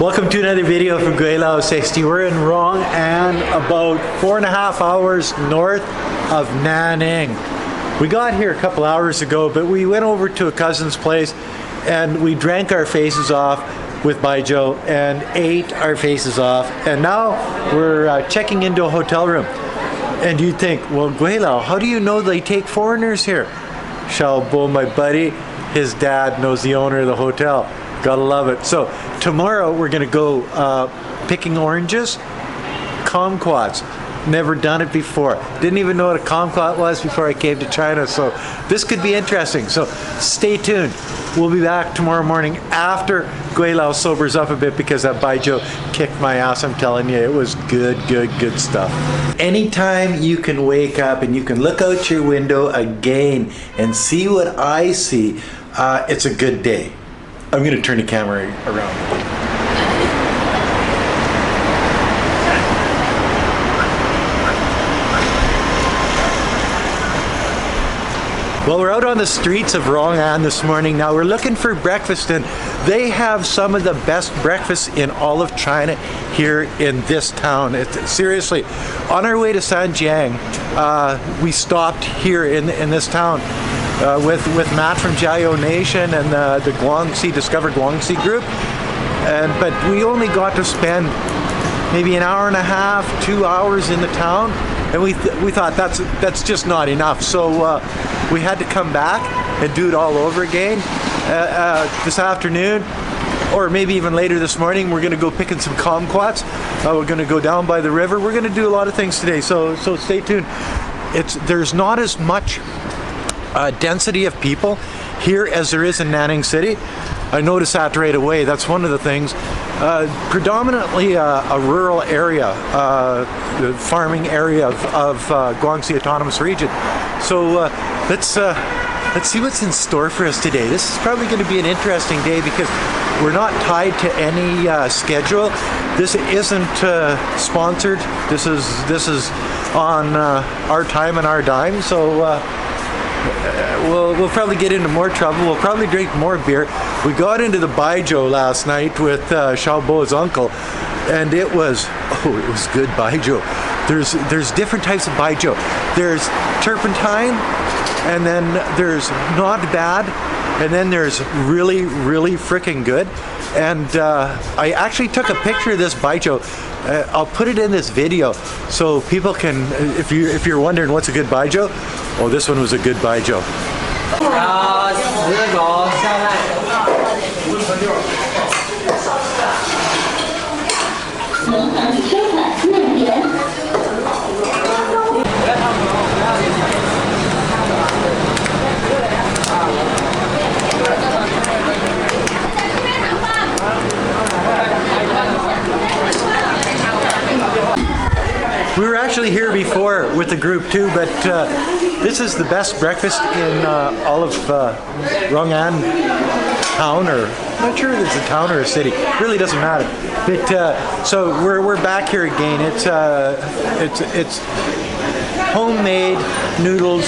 Welcome to another video from Gweilo 60. We're in Rongan, about 4.5 hours north of Nanning. We got here a couple hours ago, but we went over to a cousin's place and we drank our faces off with Baijiu and ate our faces off. And now we're checking into a hotel room. And you'd think, well, Gweilo, how do you know they take foreigners here? Xiaobo, my buddy, his dad knows the owner of the hotel. Gotta love it. So tomorrow we're gonna go picking oranges. Kumquats. Never done it before. Didn't even know what a kumquat was before I came to China. So this could be interesting. So stay tuned. We'll be back tomorrow morning after Gweilo sobers up a bit because that Baijiu kicked my ass. I'm telling you, it was good stuff. Anytime you can wake up and you can look out your window again and see what I see, it's a good day. I'm going to turn the camera around. Well, we're out on the streets of Rongan this morning. Now we're looking for breakfast, and they have some of the best breakfasts in all of China here in this town. Seriously, on our way to Sanjiang, we stopped here in this town with Matt from Jiao Nation and the Guangxi Discover Guangxi group, but we only got to spend maybe an hour and a half, 2 hours in the town, and we thought that's just not enough. So we had to come back and do it all over again this afternoon, or maybe even later this morning. We're going to go picking some kumquats. We're going to go down by the river. We're going to do a lot of things today. So stay tuned. There's not as much density of people here as there is in Nanning City. I noticed that right away. That's one of the things. Predominantly a rural area, the farming area of Guangxi Autonomous Region. So let's see what's in store for us today. This is probably going to be an interesting day because we're not tied to any schedule. This isn't sponsored. This is on our time and our dime. So we'll probably get into more trouble. We'll probably drink more beer. We got into the Baijiu last night with Xiaobo's uncle, and it was good Baijiu. There's different types of Baijiu. There's turpentine, and then there's not bad, and then there's really freaking good. And I actually took a picture of this Baijiu. I'll put it in this video so people can, if you're wondering what's a good Baijiu, oh, this one was a good Baijiu. We were actually here before with the group too, but this is the best breakfast in all of Rongan town, or I'm not sure if it's a town or a city. It really doesn't matter. But so we're back here again. It's homemade noodles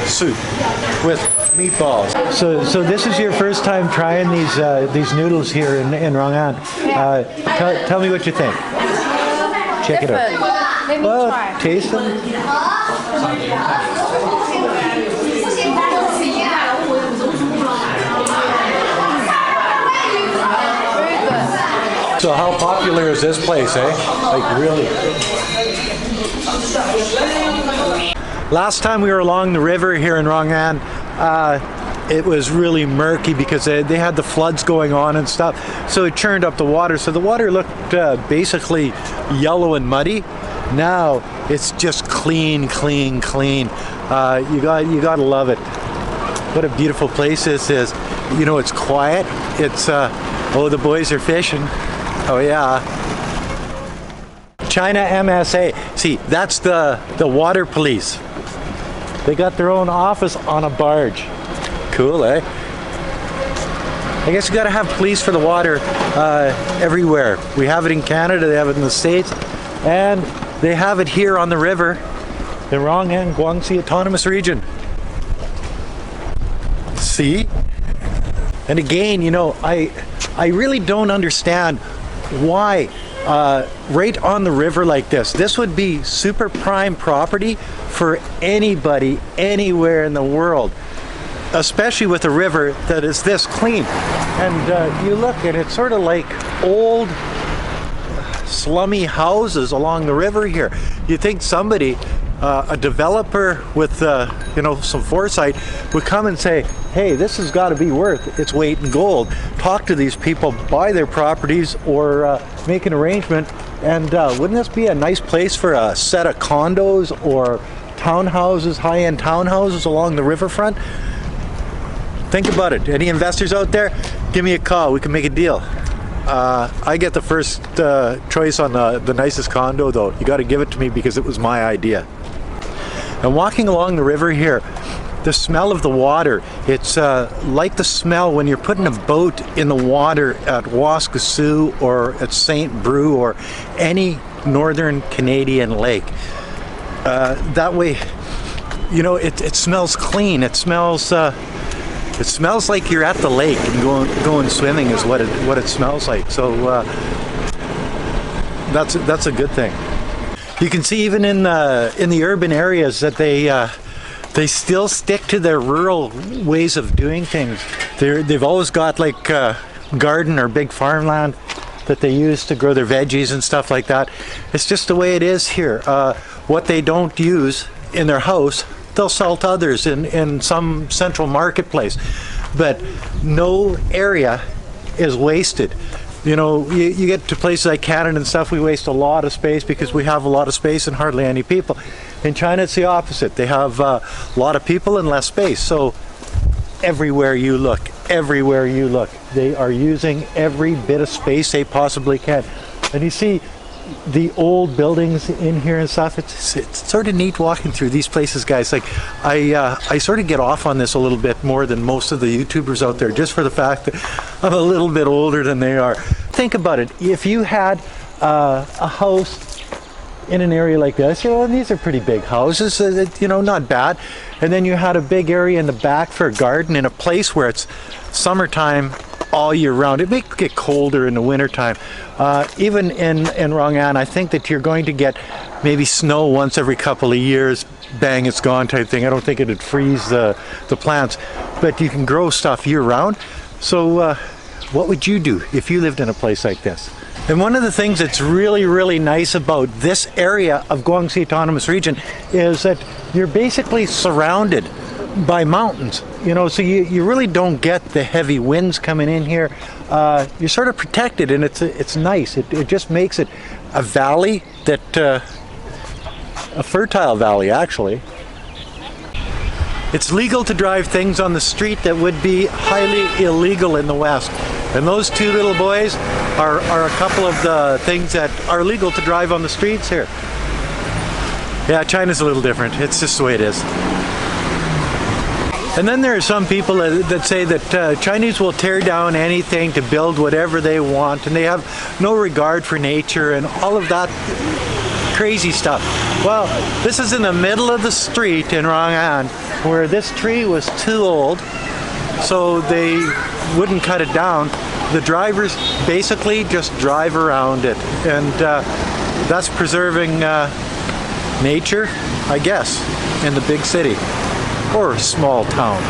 soup with meatballs. So this is your first time trying these noodles here in Rongan. Tell me what you think. Check it out. Well, taste them. So how popular is this place, eh? Like really? Last time we were along the river here in Rongan, it was really murky because they had the floods going on and stuff. So it churned up the water. So the water looked basically yellow and muddy. Now it's just clean. You gotta love it. What a beautiful place this is. You know, it's quiet. It's oh, the boys are fishing. Oh yeah. China MSA. See, that's the water police. They got their own office on a barge. Cool, eh? I guess you gotta have police for the water everywhere. We have it in Canada, they have it in the States, and they have it here on the river, the Rongan Guangxi Autonomous Region. See? And again, you know, I really don't understand Why? Right on the river like this. This would be super prime property for anybody, anywhere in the world, especially with a river that is this clean. And you look, and it's sort of like old, slummy houses along the river here. You think somebody, a developer with some foresight, would come and say, hey, this has got to be worth its weight in gold. Talk to these people, buy their properties, or make an arrangement. And wouldn't this be a nice place for a set of condos or townhouses, high-end townhouses along the riverfront? Think about it. Any investors out there? Give me a call. We can make a deal. I get the first choice on the nicest condo, though. You got to give it to me because it was my idea. And walking along the river here, the smell of the water, it's like the smell when you're putting a boat in the water at Waskesiu or at St. Bru or any northern Canadian lake. That way, it smells clean. It smells like you're at the lake and going swimming is what it smells like. So that's a good thing. You can see even in the urban areas that they still stick to their rural ways of doing things. They've always got like garden or big farmland that they use to grow their veggies and stuff like that. It's just the way it is here. What they don't use in their house, they'll sell to others in some central marketplace. But no area is wasted. You get to places like Canada and stuff, we waste a lot of space because we have a lot of space and hardly any people. In China, it's the opposite. They have a lot of people and less space. So everywhere you look, they are using every bit of space they possibly can. And you see the old buildings in here and stuff. It's sort of neat walking through these places, guys. Like I sort of get off on this a little bit more than most of the YouTubers out there, just for the fact that I'm a little bit older than they are. Think about it. If you had a house in an area like this, and these are pretty big houses, not bad. And then you had a big area in the back for a garden in a place where it's summertime all year round. It may get colder in the wintertime. Even in Rongan, I think that you're going to get maybe snow once every couple of years, bang, it's gone type thing. I don't think it'd freeze the plants, but you can grow stuff year round. So what would you do if you lived in a place like this? And one of the things that's really, really nice about this area of Guangxi Autonomous Region is that you're basically surrounded by mountains, so you really don't get the heavy winds coming in here. You're sort of protected, and it's nice. It just makes it a valley a fertile valley, actually. It's legal to drive things on the street that would be highly illegal in the West. And those two little boys are a couple of the things that are legal to drive on the streets here. Yeah, China's a little different. It's just the way it is. And then there are some people that say that Chinese will tear down anything to build whatever they want, and they have no regard for nature and all of that crazy stuff. Well, this is in the middle of the street in Rongan where this tree was too old, so they wouldn't cut it down. The drivers basically just drive around it, and that's preserving nature, I guess, in the big city or small town.